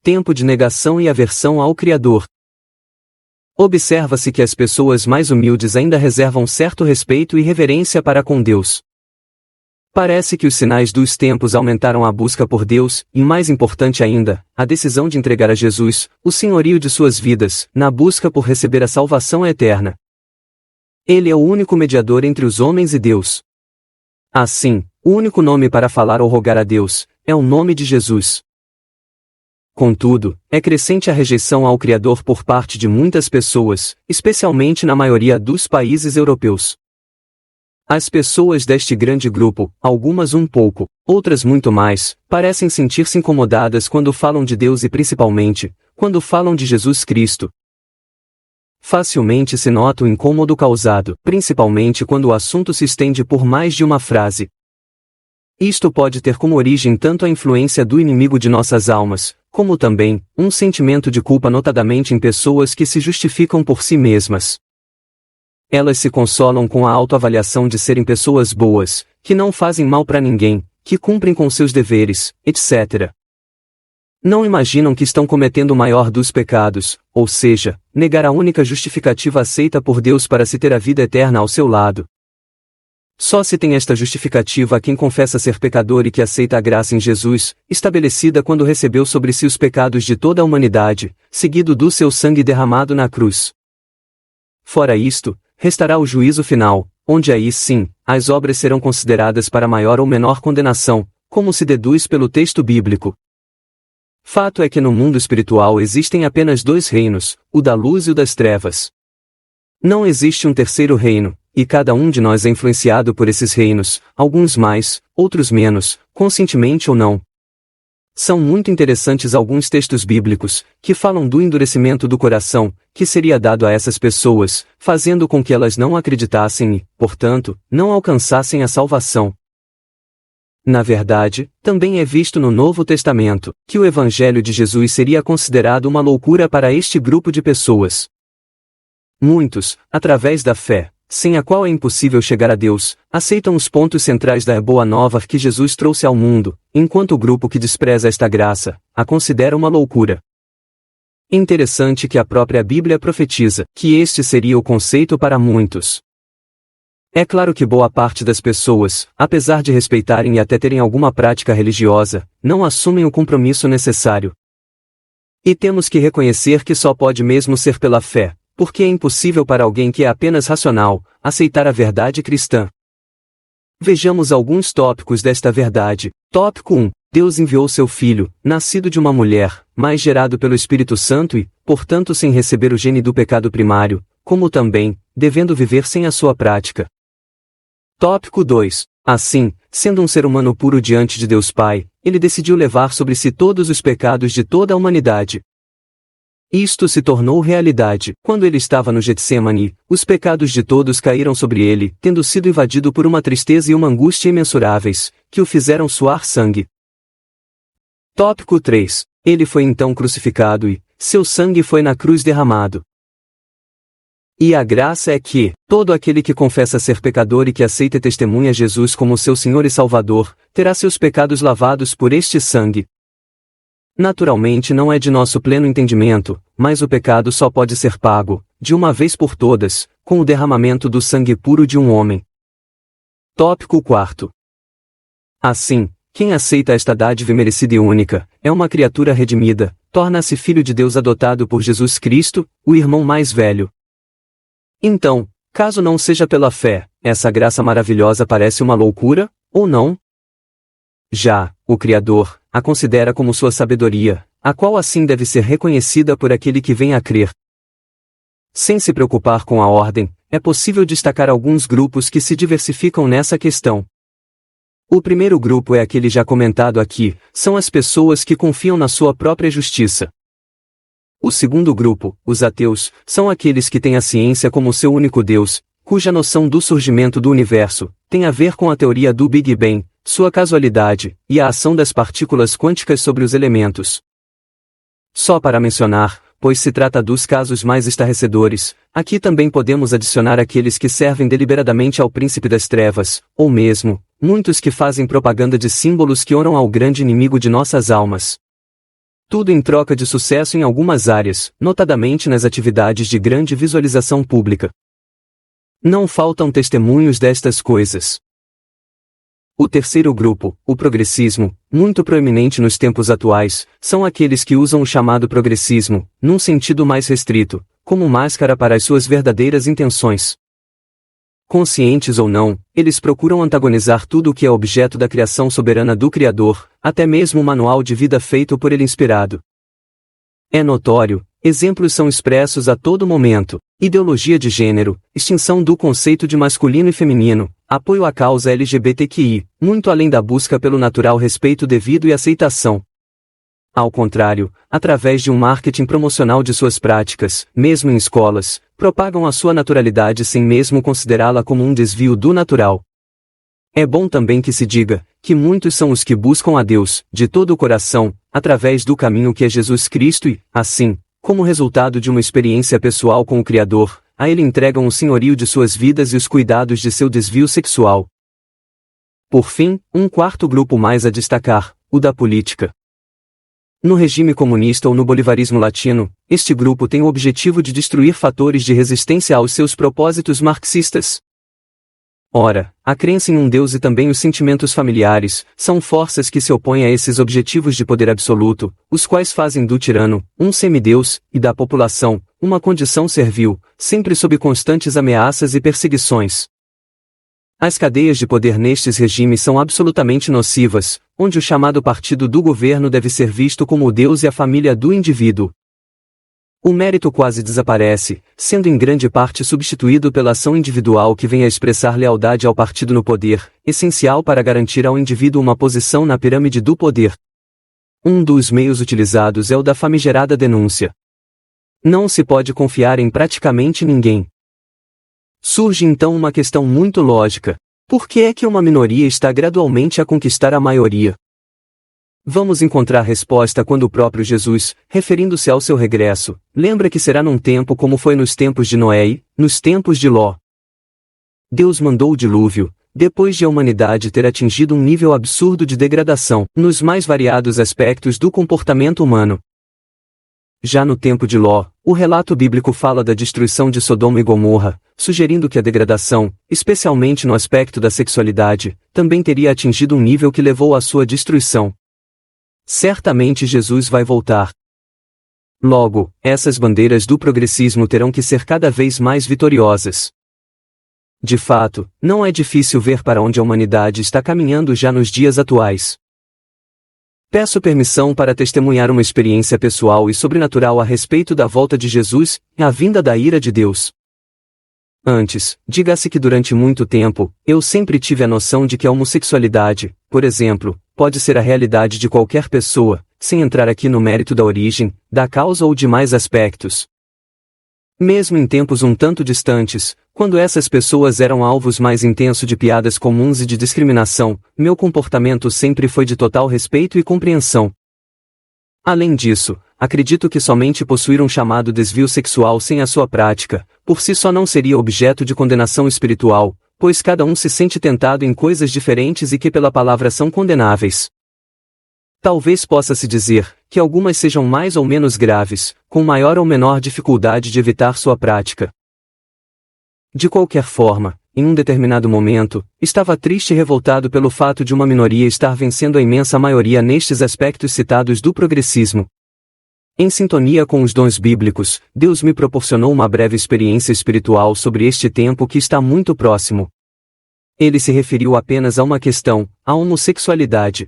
tempo de negação e aversão ao Criador. Observa-se que as pessoas mais humildes ainda reservam certo respeito e reverência para com Deus. Parece que os sinais dos tempos aumentaram a busca por Deus, e mais importante ainda, a decisão de entregar a Jesus, o senhorio de suas vidas, na busca por receber a salvação eterna. Ele é o único mediador entre os homens e Deus. Assim, o único nome para falar ou rogar a Deus, é o nome de Jesus. Contudo, é crescente a rejeição ao Criador por parte de muitas pessoas, especialmente na maioria dos países europeus. As pessoas deste grande grupo, algumas um pouco, outras muito mais, parecem sentir-se incomodadas quando falam de Deus e principalmente, quando falam de Jesus Cristo. Facilmente se nota o incômodo causado, principalmente quando o assunto se estende por mais de uma frase. Isto pode ter como origem tanto a influência do inimigo de nossas almas, como também, um sentimento de culpa notadamente em pessoas que se justificam por si mesmas. Elas se consolam com a autoavaliação de serem pessoas boas, que não fazem mal para ninguém, que cumprem com seus deveres, etc. Não imaginam que estão cometendo o maior dos pecados, ou seja, negar a única justificativa aceita por Deus para se ter a vida eterna ao seu lado. Só se tem esta justificativa a quem confessa ser pecador e que aceita a graça em Jesus, estabelecida quando recebeu sobre si os pecados de toda a humanidade, seguido do seu sangue derramado na cruz. Fora isto, restará o juízo final, onde aí sim, as obras serão consideradas para maior ou menor condenação, como se deduz pelo texto bíblico. Fato é que no mundo espiritual existem apenas dois reinos, o da luz e o das trevas. Não existe um terceiro reino, e cada um de nós é influenciado por esses reinos, alguns mais, outros menos, conscientemente ou não. São muito interessantes alguns textos bíblicos, que falam do endurecimento do coração, que seria dado a essas pessoas, fazendo com que elas não acreditassem e, portanto, não alcançassem a salvação. Na verdade, também é visto no Novo Testamento, que o Evangelho de Jesus seria considerado uma loucura para este grupo de pessoas. Muitos, através da fé, sem a qual é impossível chegar a Deus, aceitam os pontos centrais da boa nova que Jesus trouxe ao mundo, enquanto o grupo que despreza esta graça, a considera uma loucura. Interessante que a própria Bíblia profetiza que este seria o conceito para muitos. É claro que boa parte das pessoas, apesar de respeitarem e até terem alguma prática religiosa, não assumem o compromisso necessário. E temos que reconhecer que só pode mesmo ser pela fé, porque é impossível para alguém que é apenas racional, aceitar a verdade cristã. Vejamos alguns tópicos desta verdade. Tópico 1. Deus enviou seu Filho, nascido de uma mulher, mas gerado pelo Espírito Santo e, portanto sem receber o gene do pecado primário, como também, devendo viver sem a sua prática. Tópico 2. Assim, sendo um ser humano puro diante de Deus Pai, ele decidiu levar sobre si todos os pecados de toda a humanidade. Isto se tornou realidade. Quando ele estava no Getsemane, os pecados de todos caíram sobre ele, tendo sido invadido por uma tristeza e uma angústia imensuráveis, que o fizeram suar sangue. Tópico 3. Ele foi então crucificado e, seu sangue foi na cruz derramado. E a graça é que, todo aquele que confessa ser pecador e que aceita e testemunha Jesus como seu Senhor e Salvador, terá seus pecados lavados por este sangue. Naturalmente não é de nosso pleno entendimento, mas o pecado só pode ser pago, de uma vez por todas, com o derramamento do sangue puro de um homem. Tópico 4. Assim, quem aceita esta dádiva merecida e única, é uma criatura redimida, torna-se filho de Deus adotado por Jesus Cristo, o irmão mais velho. Então, caso não seja pela fé, essa graça maravilhosa parece uma loucura, ou não? Já, o Criador, a considera como sua sabedoria, a qual assim deve ser reconhecida por aquele que vem a crer. Sem se preocupar com a ordem, é possível destacar alguns grupos que se diversificam nessa questão. O primeiro grupo é aquele já comentado aqui, são as pessoas que confiam na sua própria justiça. O segundo grupo, os ateus, são aqueles que têm a ciência como seu único Deus, cuja noção do surgimento do universo tem a ver com a teoria do Big Bang, sua casualidade, e a ação das partículas quânticas sobre os elementos. Só para mencionar, pois se trata dos casos mais estarrecedores, aqui também podemos adicionar aqueles que servem deliberadamente ao príncipe das trevas, ou mesmo, muitos que fazem propaganda de símbolos que oram ao grande inimigo de nossas almas. Tudo em troca de sucesso em algumas áreas, notadamente nas atividades de grande visualização pública. Não faltam testemunhos destas coisas. O terceiro grupo, o progressismo, muito proeminente nos tempos atuais, são aqueles que usam o chamado progressismo, num sentido mais restrito, como máscara para as suas verdadeiras intenções. Conscientes ou não, eles procuram antagonizar tudo o que é objeto da criação soberana do Criador, até mesmo o manual de vida feito por ele inspirado. É notório, exemplos são expressos a todo momento: ideologia de gênero, extinção do conceito de masculino e feminino, apoio à causa LGBTQI, muito além da busca pelo natural respeito devido e aceitação. Ao contrário, através de um marketing promocional de suas práticas, mesmo em escolas, propagam a sua naturalidade sem mesmo considerá-la como um desvio do natural. É bom também que se diga que muitos são os que buscam a Deus, de todo o coração, através do caminho que é Jesus Cristo e, assim, como resultado de uma experiência pessoal com o Criador, a Ele entregam o senhorio de suas vidas e os cuidados de seu desvio sexual. Por fim, um quarto grupo mais a destacar, o da política. No regime comunista ou no bolivarismo latino, este grupo tem o objetivo de destruir fatores de resistência aos seus propósitos marxistas. Ora, a crença em um Deus e também os sentimentos familiares, são forças que se opõem a esses objetivos de poder absoluto, os quais fazem do tirano, um semideus, e da população, uma condição servil, sempre sob constantes ameaças e perseguições. As cadeias de poder nestes regimes são absolutamente nocivas, onde o chamado partido do governo deve ser visto como o Deus e a família do indivíduo. O mérito quase desaparece, sendo em grande parte substituído pela ação individual que vem a expressar lealdade ao partido no poder, essencial para garantir ao indivíduo uma posição na pirâmide do poder. Um dos meios utilizados é o da famigerada denúncia. Não se pode confiar em praticamente ninguém. Surge então uma questão muito lógica: por que é que uma minoria está gradualmente a conquistar a maioria? Vamos encontrar resposta quando o próprio Jesus, referindo-se ao seu regresso, lembra que será num tempo como foi nos tempos de Noé e nos tempos de Ló. Deus mandou o dilúvio, depois de a humanidade ter atingido um nível absurdo de degradação, nos mais variados aspectos do comportamento humano. Já no tempo de Ló, o relato bíblico fala da destruição de Sodoma e Gomorra, sugerindo que a degradação, especialmente no aspecto da sexualidade, também teria atingido um nível que levou à sua destruição. Certamente Jesus vai voltar. Logo, essas bandeiras do progressismo terão que ser cada vez mais vitoriosas. De fato, não é difícil ver para onde a humanidade está caminhando já nos dias atuais. Peço permissão para testemunhar uma experiência pessoal e sobrenatural a respeito da volta de Jesus e a vinda da ira de Deus. Antes, diga-se que durante muito tempo, eu sempre tive a noção de que a homossexualidade, por exemplo, pode ser a realidade de qualquer pessoa, sem entrar aqui no mérito da origem, da causa ou de mais aspectos. Mesmo em tempos um tanto distantes, quando essas pessoas eram alvos mais intensos de piadas comuns e de discriminação, meu comportamento sempre foi de total respeito e compreensão. Além disso, acredito que somente possuir um chamado desvio sexual sem a sua prática, por si só não seria objeto de condenação espiritual, pois cada um se sente tentado em coisas diferentes e que pela palavra são condenáveis. Talvez possa-se dizer que algumas sejam mais ou menos graves, com maior ou menor dificuldade de evitar sua prática. De qualquer forma, em um determinado momento, estava triste e revoltado pelo fato de uma minoria estar vencendo a imensa maioria nestes aspectos citados do progressismo. Em sintonia com os dons bíblicos, Deus me proporcionou uma breve experiência espiritual sobre este tempo que está muito próximo. Ele se referiu apenas a uma questão, a homossexualidade.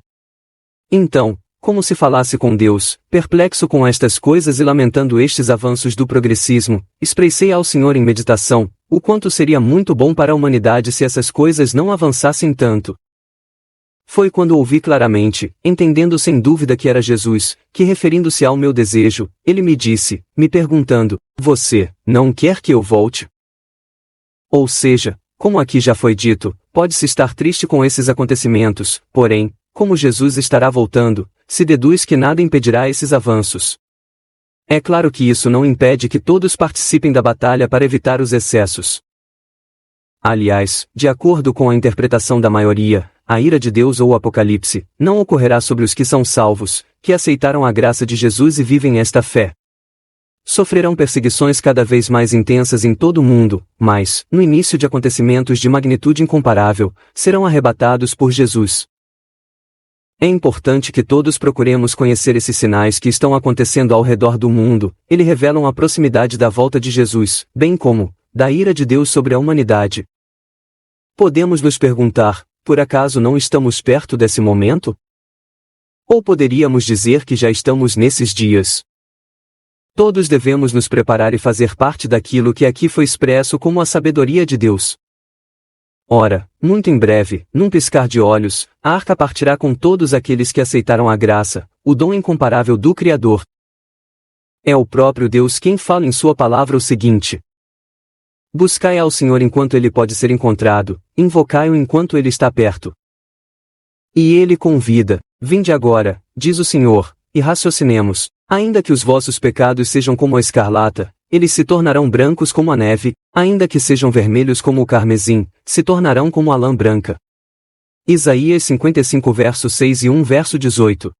Então, como se falasse com Deus, perplexo com estas coisas e lamentando estes avanços do progressismo, expressei ao Senhor em meditação, o quanto seria muito bom para a humanidade se essas coisas não avançassem tanto. Foi quando ouvi claramente, entendendo sem dúvida que era Jesus, que referindo-se ao meu desejo, ele me disse, me perguntando: você não quer que eu volte? Ou seja, como aqui já foi dito, pode-se estar triste com esses acontecimentos, porém, como Jesus estará voltando, se deduz que nada impedirá esses avanços. É claro que isso não impede que todos participem da batalha para evitar os excessos. Aliás, de acordo com a interpretação da maioria, a ira de Deus ou o Apocalipse não ocorrerá sobre os que são salvos, que aceitaram a graça de Jesus e vivem esta fé. Sofrerão perseguições cada vez mais intensas em todo o mundo, mas, no início de acontecimentos de magnitude incomparável, serão arrebatados por Jesus. É importante que todos procuremos conhecer esses sinais que estão acontecendo ao redor do mundo. Eles revelam a proximidade da volta de Jesus, bem como da ira de Deus sobre a humanidade. Podemos nos perguntar, por acaso não estamos perto desse momento? Ou poderíamos dizer que já estamos nesses dias? Todos devemos nos preparar e fazer parte daquilo que aqui foi expresso como a sabedoria de Deus. Ora, muito em breve, num piscar de olhos, a arca partirá com todos aqueles que aceitaram a graça, o dom incomparável do Criador. É o próprio Deus quem fala em sua palavra o seguinte: buscai ao Senhor enquanto ele pode ser encontrado, invocai-o enquanto ele está perto. E ele convida: vinde agora, diz o Senhor, e raciocinemos, ainda que os vossos pecados sejam como a escarlata, eles se tornarão brancos como a neve, ainda que sejam vermelhos como o carmesim, se tornarão como a lã branca. Isaías 55 verso 6 e 1 verso 18.